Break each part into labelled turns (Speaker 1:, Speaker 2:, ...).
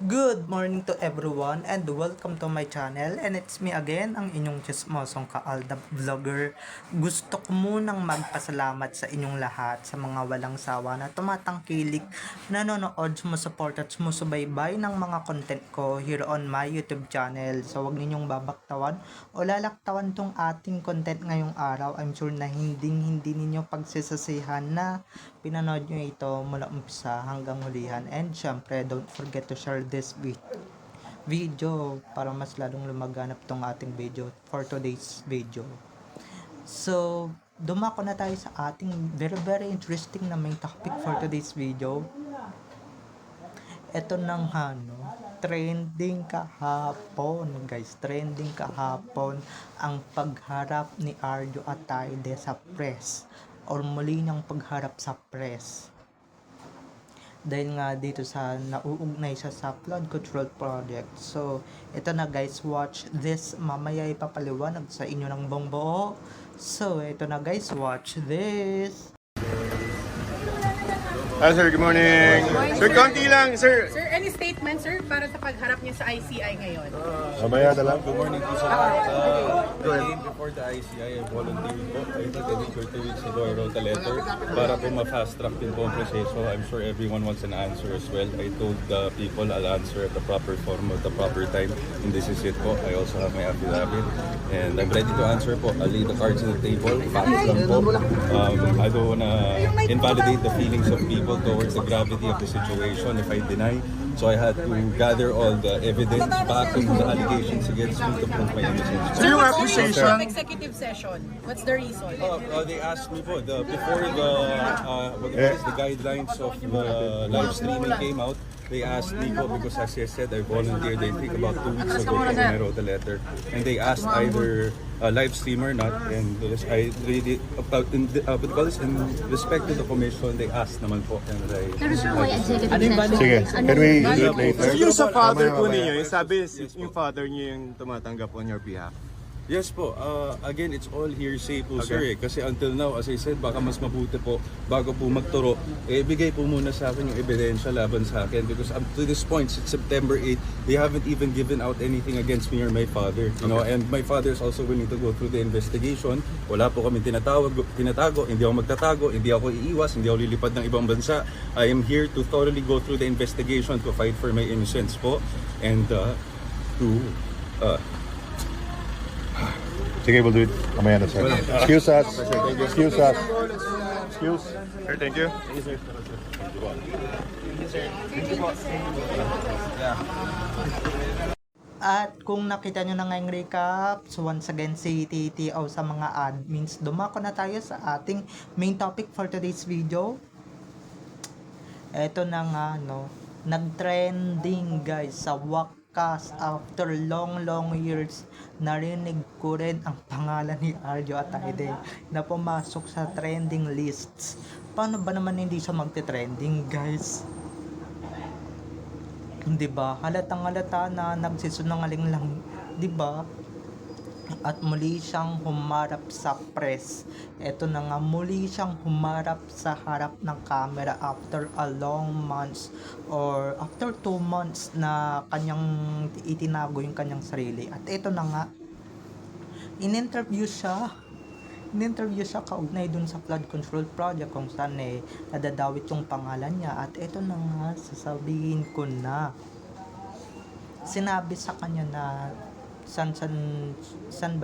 Speaker 1: Good morning to everyone and welcome to my channel, and it's me again, ang inyong chismosong Kaalda Vlogger. Gusto ko munang magpasalamat sa inyong lahat sa mga walang sawa na tumatangkilik, nanonood, sumusuport at sumusubaybay ng mga content ko here on my YouTube channel. So wag ninyong babaktawan o lalaktawan tong ating content ngayong araw. I'm sure na hindi ninyo pagsisasihan na pinanood nyo ito mula umpisa hanggang hulihan. And syempre, don't forget to share this video para mas lalong lumaganap tong ating video for today's video. So, dumako na tayo sa ating very interesting na main topic for today's video. Ito nang trending kahapon guys, trending kahapon ang pagharap ni Arjo Atayde sa press, or muli niyang pagharap sa press. Dahil nga dito sa nauugnay siya sa flood control project. So, ito na guys, watch this. Mamaya ipapaliwanag sa inyo ng buong. So, ito na guys, watch this.
Speaker 2: Hi sir, good morning. Sir, konti lang, sir.
Speaker 3: Sir, any statement, sir, para sa pagharap niya sa ICI ngayon?
Speaker 2: Mamaya na lang.
Speaker 4: Good morning po sa before the ICI, I volunteered po. I think I did 2 weeks ago, I wrote a letter para po ma-fast track din po ang proseso. I'm sure everyone wants an answer as well. I told the people I'll answer at the proper form at the proper time. And this is it po. I also have my affidavit. And I'm ready to answer po. I'll lay the cards on the table. Facts lang po. I don't wanna invalidate the feelings of people towards the gravity of the situation if I deny. So I had to gather all the evidence back to the allegations against me to prove my innocence.
Speaker 3: Sir, what's the reason of executive session? What's the reason?
Speaker 4: They asked me po, before the guidelines of the live streaming came out, they asked me po, because as I said, I volunteered, I think about 2 weeks ago when I wrote a letter. And they asked either a live stream or not, and I read it about in respect to the commission, they asked naman po. And
Speaker 5: Pero sir, why executive session?
Speaker 2: Sige, can we do it later?
Speaker 6: So yung sa father po ninyo, yung sabi, yung father niyo yung tumatanggap on your behalf.
Speaker 4: Yes po, again, it's all hearsay po sir kasi until now, as I said, baka mas mabuti po bago po magturo, bigay po muna sa akin yung ebidensya laban sa akin, because up to this point, since September 8, they haven't even given out anything against me or my father, you know, and my father is also willing to go through the investigation. Wala po kami tinatago, hindi ako magtatago, hindi ako iiwas, hindi ako lilipad ng ibang bansa. I am here to thoroughly go through the investigation to fight for my innocence po, and
Speaker 2: Sige, we'll do it. Mamaya na sir. Excuse us. Excuse us. Excuse.
Speaker 6: Sir, thank you.
Speaker 1: At kung nakita nyo na ngayong recap, so once again si TTO sa mga admins, dumako na tayo sa ating main topic for today's video. Eto na nga, nag-trending guys sa wakas, after long years, narinig ko rin ang pangalan ni Arjo Atayde na pumasok sa trending lists. Paano ba naman hindi siya magte-trending guys? Di ba? Halatang halata na nagsisunungaling lang, di ba? At muli siyang humarap sa press. Ito na nga, muli siyang humarap sa harap ng camera after a long months, or after 2 months na kanyang itinago yung kanyang sarili. At ito na nga, in-interview siya kaugnay dun sa flood control project kung saan nadadawit yung pangalan niya. At ito na nga, sasabihin ko na, sinabi sa kanya na san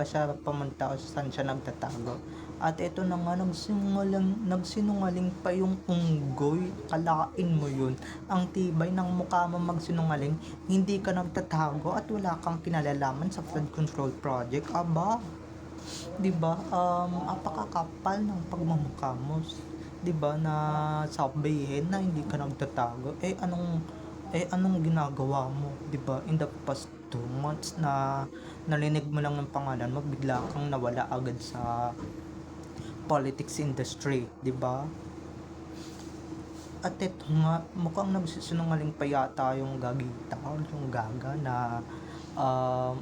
Speaker 1: ba siya pumunta o saan siya nagtatago. At ito na nga, nagsinungaling pa yung unggoy. Kalain mo yun, ang tibay ng mukha mo magsinungaling, hindi ka nagtatago at wala kang kinalalaman sa flood control project. Aba, diba, apakakapal ng pagmamukha mo, diba, na sabihin na hindi ka nagtatago. Anong ginagawa mo, diba, in the past 2 months na narinig mo lang ng pangalan mo, bigla kang nawala agad sa politics industry, diba? At ito nga, mukhang nagsisinungaling pa yata yung gagita, yung gaga na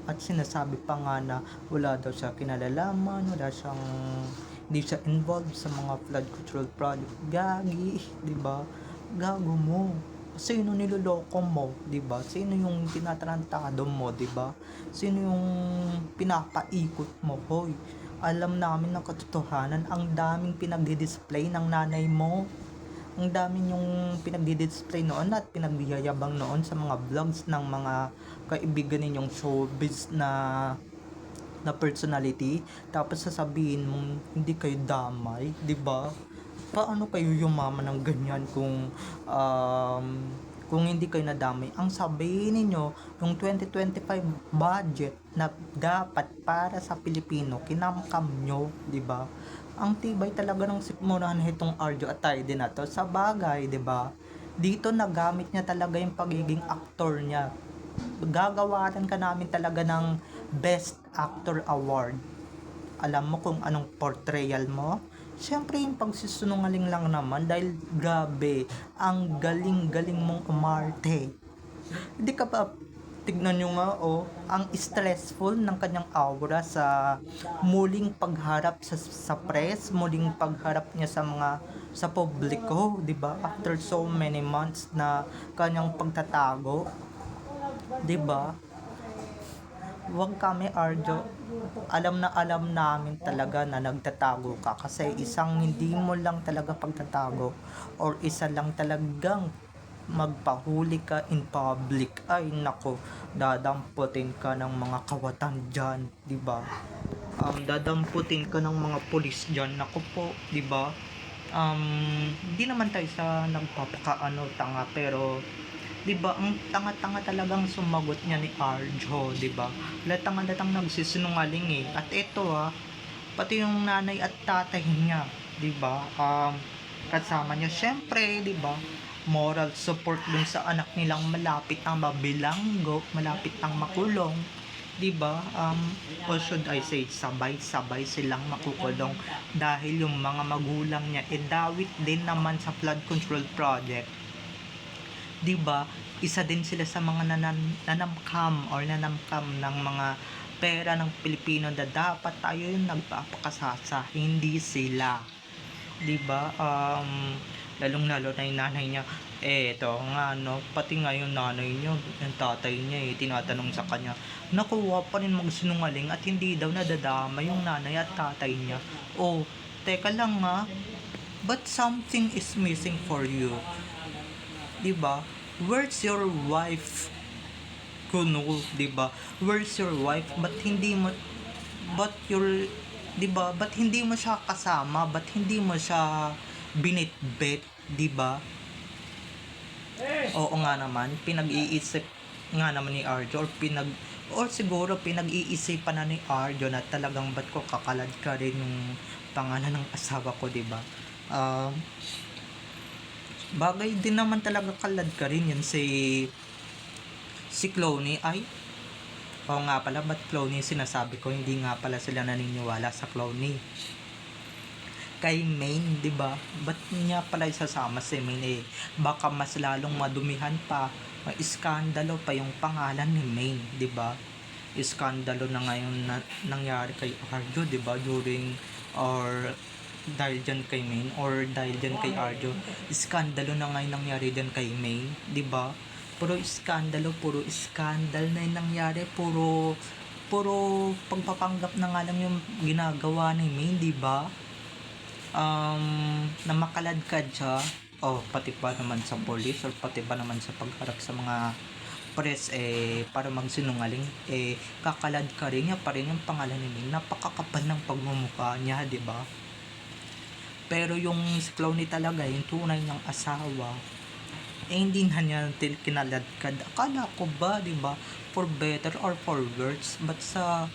Speaker 1: at sinasabi pa nga na wala daw siya kinalalaman, hindi siya involved sa mga flood control project. Gagi, di ba? Gago mo. Sino niloloko mo, 'di ba? Sino yung tinatarantado mo, 'di ba? Sino yung pinapaikot mo, hoy? Alam namin ng katotohanan, ang daming pinagdi-display ng nanay mo. Ang dami yung pinagdi-display noon at pinagyayabang noon sa mga vlogs ng mga kaibigan ninyong showbiz na personality, tapos sasabihin mong hindi kayo damay, 'di ba? Paano kayo yumaman ng ganyan kung hindi kayo nadamay? Ang sabihin ninyo, yung 2025 budget na dapat para sa Pilipino, kinamkam nyo, 'di ba? Ang tibay talaga ng sikmurahan itong Arjo at tayo din na to. Sa bagay, 'di ba? Dito nagamit niya talaga yung pagiging aktor niya. Gagawaran ka namin talaga ng Best Actor Award. Alam mo kung anong portrayal mo? Siyempre yung pagsisunungaling lang naman dahil grabe, ang galing-galing mong umarte. Hindi ka pa, tignan nyo nga ang stressful ng kanyang aura sa muling pagharap sa press, muling pagharap niya sa publiko, 'di ba? After so many months na kanyang pagtatago, 'di ba? Huwag kami, Arjo. Alam na alam namin talaga na nagtatago ka kasi isang hindi mo lang talaga pagtatago or isa lang talagang magpahuli ka in public, ay nako, dadamputin ka ng mga kawatan dyan, di ba? Dadamputin ka ng mga pulis dyan, nako po, di ba? Hindi naman tayo sa nagpapakaano tanga, pero di ba ang tanga-tanga talagang sumagot niya ni Arjo, di ba? Latang-latang nagsisinungaling at ito pati yung nanay at tatay niya, di ba? Kasama niya syempre, di ba? Moral support dun sa anak nilang malapit ang mabilanggo, malapit ang makulong, 'di ba? Or should I say sabay-sabay silang makukulong dahil yung mga magulang niya dawit din naman sa flood control project. 'Di ba? Isa din sila sa mga nanamkam ng mga pera ng Pilipino na dapat tayo yung nagpapakasasa, hindi sila. 'Di ba? Lalong-lalo na yung nanay niya, ito nga pati nga yung nanay niya, yung tatay niya tinatanong sa kanya, nakuha pa rin magsinungaling at hindi daw nadadama yung nanay at tatay niya. Teka lang but something is missing for you. Diba? Where's your wife? Kuno, diba? Where's your wife? Ba't hindi mo siya kasama? Ba't hindi mo siya binitbit, di ba? Oo nga naman, pinag-iisip nga naman ni Arjo or siguro pinag-iisipan na ni Arjo na talagang ba't ko kakalad ka rin yung pangalan ng asawa ko, di ba? Bagay din naman talaga kalad ka rin yan si Clooney. Oo nga pala, ba't Clooney sinasabi ko? Hindi nga pala sila naniniwala sa Clooney. Kay Maine, 'di ba? Ba't niya pala isasama si Maine baka mas lalong madumihan pa, iskandalo pa yung pangalan ni Maine, 'di ba? Iskandalo na ngayon na nangyari kay Arjo, 'di ba? During or dahil dyan kay Maine or dahil dyan kay Arjo, iskandalo na ngayon nangyari dyan kay Maine, 'di ba? Puro iskandal na yung nangyari, puro pagpapanggap na nga lang yung ginagawa ni Maine, 'di ba? Na makalad ka siya pati pa naman sa police or pati pa naman sa pagharap sa mga press para magsinungaling kakalad ka rin niya pa rin yung pangalan ni Ming. Napakakapal ng pagmumukha niya, di ba? Pero yung si Clooney talaga, yung tunay ng asawa, hindi na niya kinaladkad. Akala ko ba, di ba, for better or for worse, but sa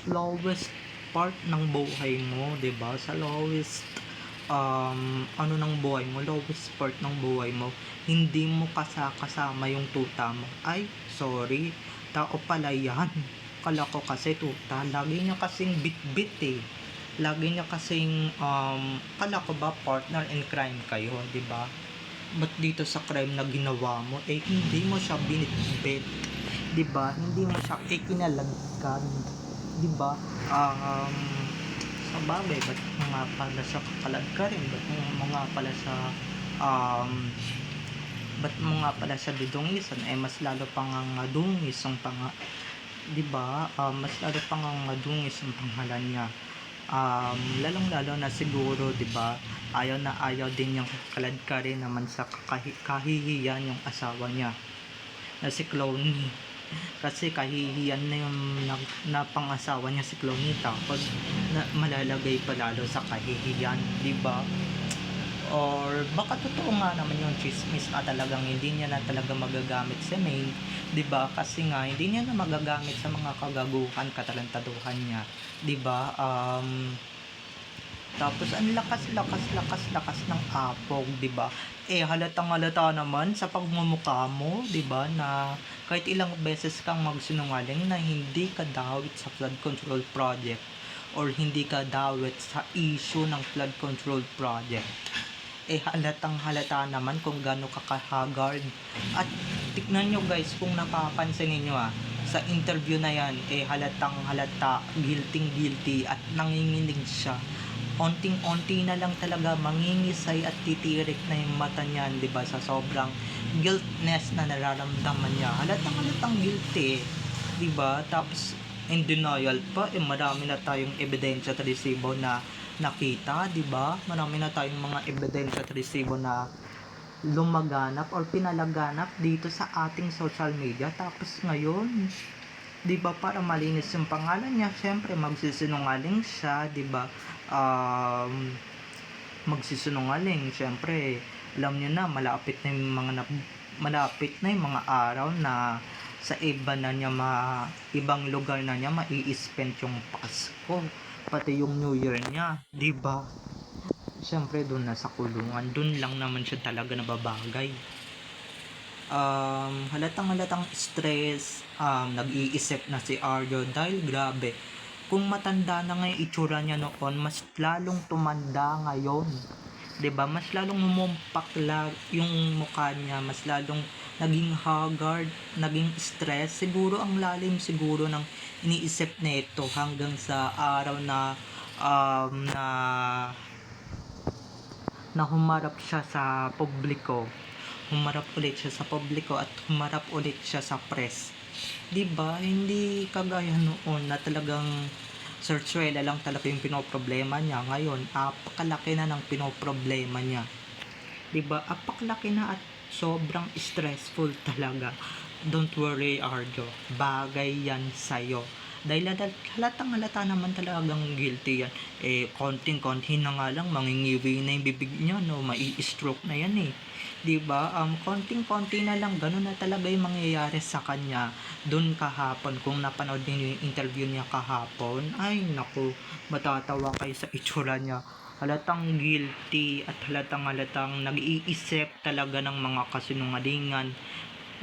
Speaker 1: lowest part ng buhay mo, 'di ba? Sa lowest ng buhay mo, lowest part ng buhay mo, hindi mo kasama yung tuta mo. Ay, sorry, tao pala yan. Kala ko kasi tuta, lagi niya kasing bit-bit lagi niya kasing kala ko ba partner in crime kayo, 'di ba? But dito sa crime na ginawa mo, hindi mo siya binitbit, 'di ba? Hindi mo siya kinalagkan, 'di ba? Sa bagay, ba't mga pala sa kakalad ka rin? Ba't mga pala sa ba't mo nga pala siya dudungisan, mas lalo pang nga dungis ang di ba? Mas lalo pang nga dungis ang pangalan niya. Lalong lalo na siguro, di ba, ayaw na ayaw din yung kalad ka rin naman sa kahihiyan yung asawa niya na si Clooney, kasi kahihiyan na yung na pang-asawa niya si Clooney, tapos malalagay pa lalo sa kahihiyan, di ba? Or baka totoo nga naman yung chismis na talagang hindi niya na talaga magagamit si May, di ba? Kasi nga hindi niya na magagamit sa mga kagaguhan, katalantaduhan niya, di ba? Tapos ang lakas ng apog, di ba? Halatang-halata naman sa pagmumukha mo, di ba, na kahit ilang beses kang magsinungaling na hindi ka dawit sa flood control project or hindi ka dawit sa issue ng flood control project. Halatang-halata naman kung gaano ka kahagard. At tignan nyo guys, kung napapansin niyo sa interview na yan, halatang-halata, guilty at nanginginig siya. Onting-onti na lang talaga mangingisay at titirik na yung mata niyan, di ba, sa sobrang guiltness na nararamdaman niya. Halatang-halatang guilty, di ba? Tapos in denial pa, marami na tayong ebidensya at resibo na nakita, di ba? Marami na tayong mga ebidensya at resibo na lumaganap or pinalaganap dito sa ating social media. Tapos ngayon, di ba, para malinis yung pangalan niya, syempre magsisinungaling siya, di ba? Magsisinungaling, syempre alam niyo na malapit na yung mga araw na sa ibang lugar na niya mai-spend yung Pasko, pati yung New Year niya, di ba? Syempre doon na sa kulungan, doon lang naman siya talaga nababagay. Halatang stress, nag-iisip na si Arjo dahil grabe, kung matanda na nga yung itsura niya noon, mas lalong tumanda ngayon, 'di ba? Mas lalong mumumpak yung mukha niya, mas lalong naging haggard, naging stress. Siguro ang lalim siguro ng iniisip nito hanggang sa araw na na humarap siya sa publiko. Humarap ulit siya sa publiko at humarap ulit siya sa press. 'Di ba? Hindi kagaya noon na talagang Sorsuela lang talaga yung pinoproblema niya. Ngayon, apakalaki na ng pinoproblema niya. 'Di ba? Apakalaki na at sobrang stressful talaga. Don't worry, Arjo. Bagay yan sa'yo. Dahil halatang-halata naman talagang guilty yan. Konting-konti na nga lang, mangingiwi na yung bibig niya, no? Mai-stroke na yan eh. Diba? Konting-konti na lang, ganun na talaga yung mangyayari sa kanya. Doon kahapon, kung napanood niyo yung interview niya kahapon, ay naku, matatawa kayo sa itsura niya. Halatang guilty at halatang nag-iisip talaga ng mga kasinungalingan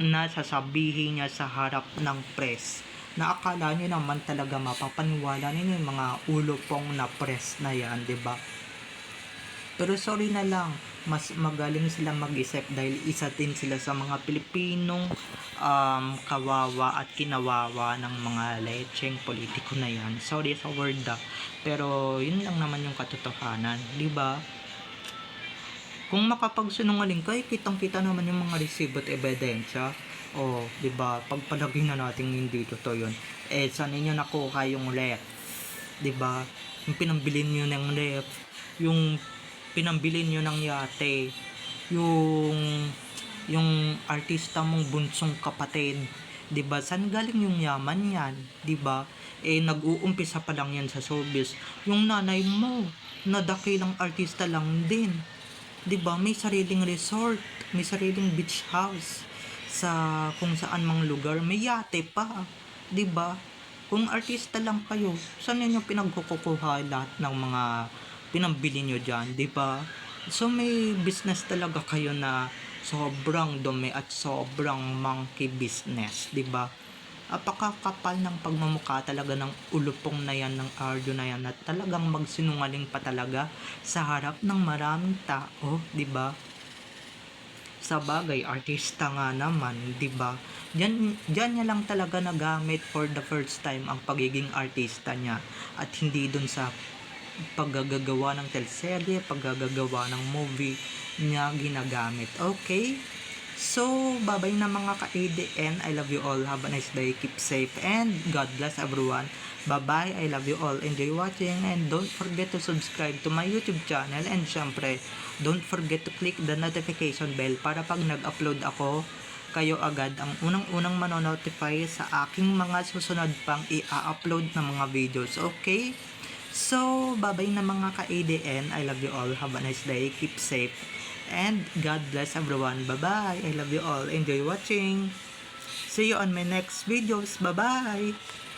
Speaker 1: na sasabihin niya sa harap ng press, na akala nyo naman talaga mapapaniwala ninyo yung mga ulo pong na press na yan, 'di ba? Pero sorry na lang, mas magaling sila mag-isip dahil isa din sila sa mga Pilipinong kawawa at kinawawa ng mga lecheng politiko na yan. Sorry sa word pero yun lang naman yung katotohanan, 'di ba? Kung makapagsinungaling ka, kitang-kita naman yung mga resibo at ebidensya. O, di ba? Pagpalagay na natin hindi totoo yun. Saan ninyo nakuha yung ref? Di ba? Yung pinambilin nyo ng ref, yung pinambilin nyo ng yate, yung artista mong bunsong kapatid, di ba? Saan galing yung yaman yan? Di ba? Nag-uumpisa pa lang yan sa showbiz. Yung nanay mo, nadakilang artista lang din. 'Di ba? May sariling resort, may sariling beach house sa kung saan mang lugar, may yate pa, 'di ba? Kung artista lang kayo, saan niyo pinagkukuha lahat ng mga pinambili niyo diyan, 'di ba? So may business talaga kayo na sobrang dumi at sobrang monkey business, 'di ba? Apakakapal ng pagmamukha talaga ng ulupong na yan, ng Arjo na yan, at talagang magsinungaling pa talaga sa harap ng maraming tao, 'di ba? Sa bagay, artista nga naman, 'di ba? Diyan niya lang talaga nagamit for the first time ang pagiging artista niya, at hindi dun sa paggagawa ng teleserye, paggagawa ng movie niya ginagamit. Okay? So, bye-bye na mga ka-ADN. I love you all. Have a nice day. Keep safe and God bless everyone. Bye-bye. I love you all. Enjoy watching and don't forget to subscribe to my YouTube channel and syempre, don't forget to click the notification bell para pag nag-upload ako, kayo agad ang unang-unang manonotify sa aking mga susunod pang i-upload na mga videos. Okay? So, bye-bye na mga ka-ADN. I love you all. Have a nice day. Keep safe. And God bless everyone. Bye-bye. I love you all. Enjoy watching. See you on my next videos. Bye-bye.